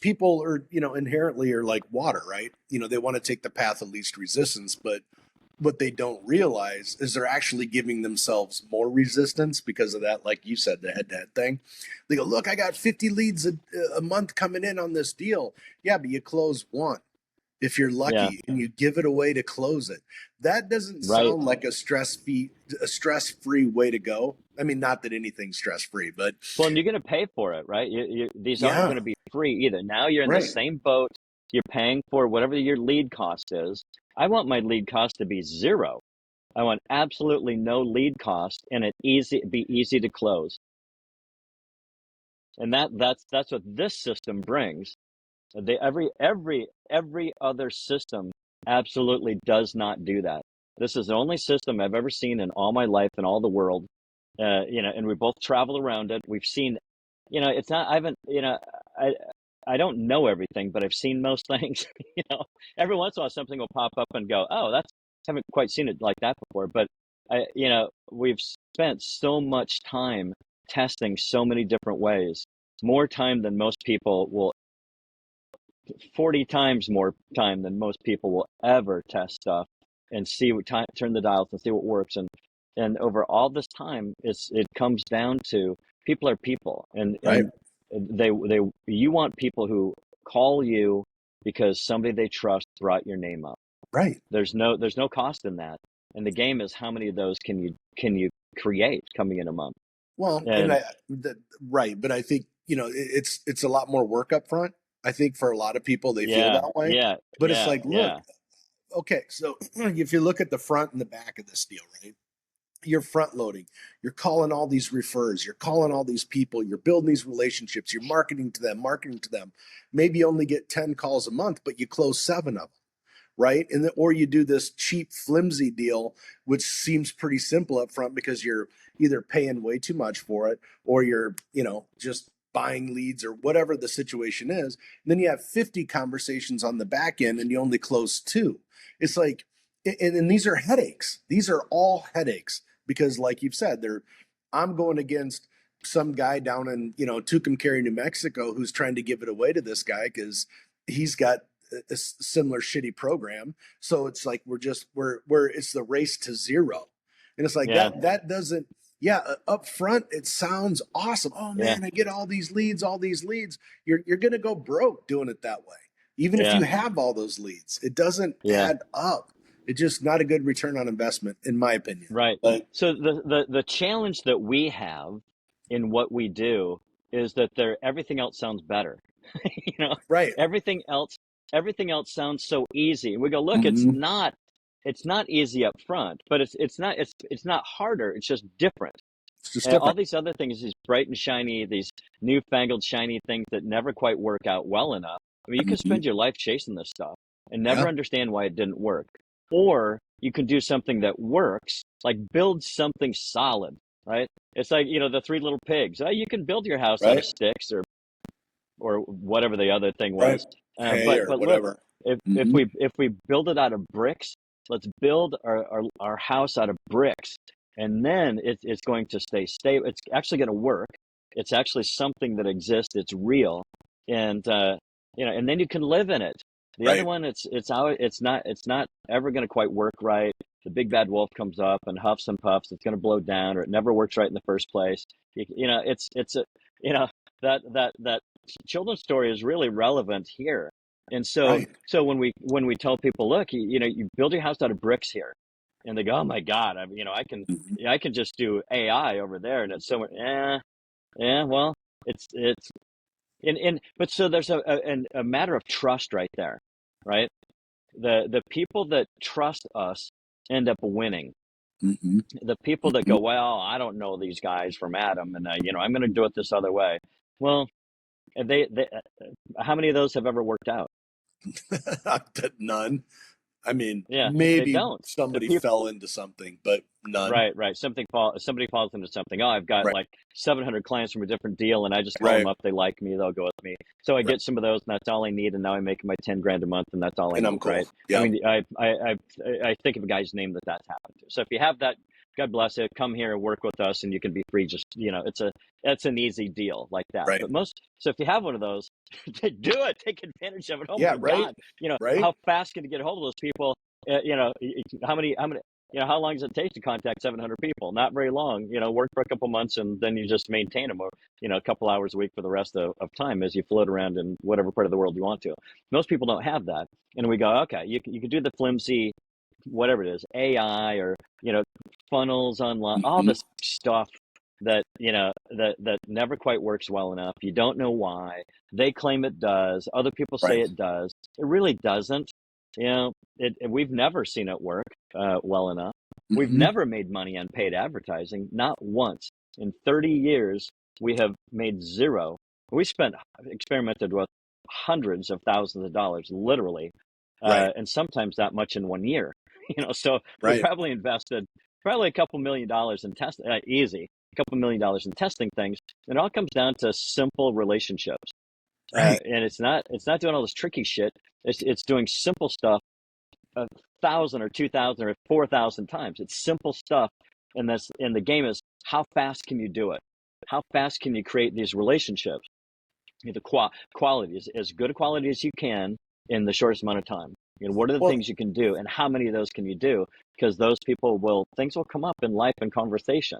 people are, inherently are like water, right? They want to take the path of least resistance, but what they don't realize is they're actually giving themselves more resistance because of that, like you said, the head-to-head thing. They go, look, I got 50 leads a month coming in on this deal. Yeah, but you close one if you're Yeah. lucky, and you give it away to close it. That doesn't Right. sound like a stress-free way to go. I mean, not that anything's stress-free, but Well, and you're going to pay for it, right? These aren't yeah, going to be free either. Now you're in the right, same boat. You're paying for whatever your lead cost is. I want my lead cost to be zero. I want absolutely no lead cost and be easy to close. And that's what this system brings. Every other system absolutely does not do that. This is the only system I've ever seen in all my life in all the world. And we both travel around it. We've seen, it's not. I haven't, I don't know everything, but I've seen most things. Every once in a while something will pop up and go, oh, that's haven't quite seen it like that before. But we've spent so much time testing so many different ways, more time than most people will 40 times more time than most people will ever test stuff and see what time, turn the dials and see what works. And over all this time, it comes down to people are people, and right, you want people who call you because somebody they trust brought your name up. right. There's no cost in that. And the game is how many of those can you create coming in a month? Well, and And right, but I think it's a lot more work up front. I think for a lot of people they feel yeah, that way, yeah, but it's yeah, like, look, yeah, okay, so if you look at the front and the back of this deal, right? You're front loading. You're calling all these refers. You're calling all these people. You're building these relationships. You're marketing to them, marketing to them. Maybe you only get 10 calls a month, but you close 7 of them, right? Or you do this cheap, flimsy deal, which seems pretty simple up front because you're either paying way too much for it or you're, just buying leads or whatever the situation is. And then you have 50 conversations on the back end and you only close 2. It's like, and these are headaches. These are all headaches because, like you've said, I'm going against some guy down in, Tucumcari, New Mexico, who's trying to give it away to this guy because he's got a similar shitty program. So it's like we're it's the race to zero, and it's like yeah, that doesn't. Yeah, up front it sounds awesome. Oh yeah, man, I get all these leads, all these leads. You're gonna go broke doing it that way. Even if yeah, you have all those leads, it doesn't yeah. add up. It's just not a good return on investment, in my opinion. Right. But So the challenge that we have in what we do is that everything else sounds better. You know, right, everything else everything else sounds so easy. And we go, look, mm-hmm. it's not easy up front, but it's not harder, it's just different. It's just All different. these other things, these bright and shiny, these newfangled shiny things that never quite work out well enough. I mean, you could Mm-hmm. spend your life chasing this stuff and Yeah, never understand why it didn't work. Or you can do something that works, like build something solid, right? It's like, the three little pigs. You can build your house out of right, sticks or whatever the other thing right. was. Hay But or look, whatever. if if Mm-hmm. we if we build it out of bricks, let's build our house out of bricks, and then it's going to stay stable. It's actually going to work. It's actually something that exists. It's real, and and then you can live in it. The other Right. one, it's not ever going to quite work right. The big bad wolf comes up and huffs and puffs. It's going to blow down, or it never works right in the first place. It's a you know that children's story is really relevant here. And so Right. so when we tell people, look, you build your house out of bricks here, and they go, oh my God, Mm-hmm. I can just do AI over there, and it's so much, yeah, well, it's but so there's a matter of trust right there, right? The people that trust us end up winning. Mm-hmm. The people that Mm-hmm. go, well, I don't know these guys from Adam, and I'm going to do it this other way. Well, they how many of those have ever worked out? None. I mean, Yeah, they maybe don't. The somebody people, fell into something, but none. right, right. Somebody falls into something. Oh, I've got Right. like 700 clients from a different deal, and I just call them Right. up. They like me, they'll go with me. So I Right. get some of those, and that's all I need. And now I'm making my 10 grand a month, and that's all I And I'm need, cool. right? I Yeah. mean, I think of a guy's name that's happened to. So if you have that, God bless it. Come here and work with us, and you can be free. Just it's that's an easy deal like that. Right. But so if you have one of those, do it. Take advantage of it. Oh Yeah. my Right. God. Right. How fast can you get a hold of those people? How many, how long does it take to contact 700 people? Not very long. Work for a couple months and then you just maintain them, or, a couple hours a week for the rest of time as you float around in whatever part of the world you want to. Most people don't have that. And we go, okay, you can do the flimsy, whatever it is, AI, or, funnels online, all Hmm. this stuff that never quite works well enough. You don't know why. They claim it does. Other people say Right. it does. It really doesn't. We've never seen it work well enough. We've Hmm. never made money on paid advertising, not once. In 30 years, we have made zero. We experimented with hundreds of thousands of dollars, literally, Right. and sometimes that much in 1 year. So we Right. probably invested a couple $1 million in test, easy, a couple $1 million in testing things. It all comes down to simple relationships, Right. and it's not doing all this tricky shit. It's doing simple stuff 1,000 or 2,000 or 4,000 times. It's simple stuff, and the game is how fast can you do it? How fast can you create these relationships? The quality is as good a quality as you can in the shortest amount of time. What are the Well, things you can do, and how many of those can you do? Because things will come up in life and conversation.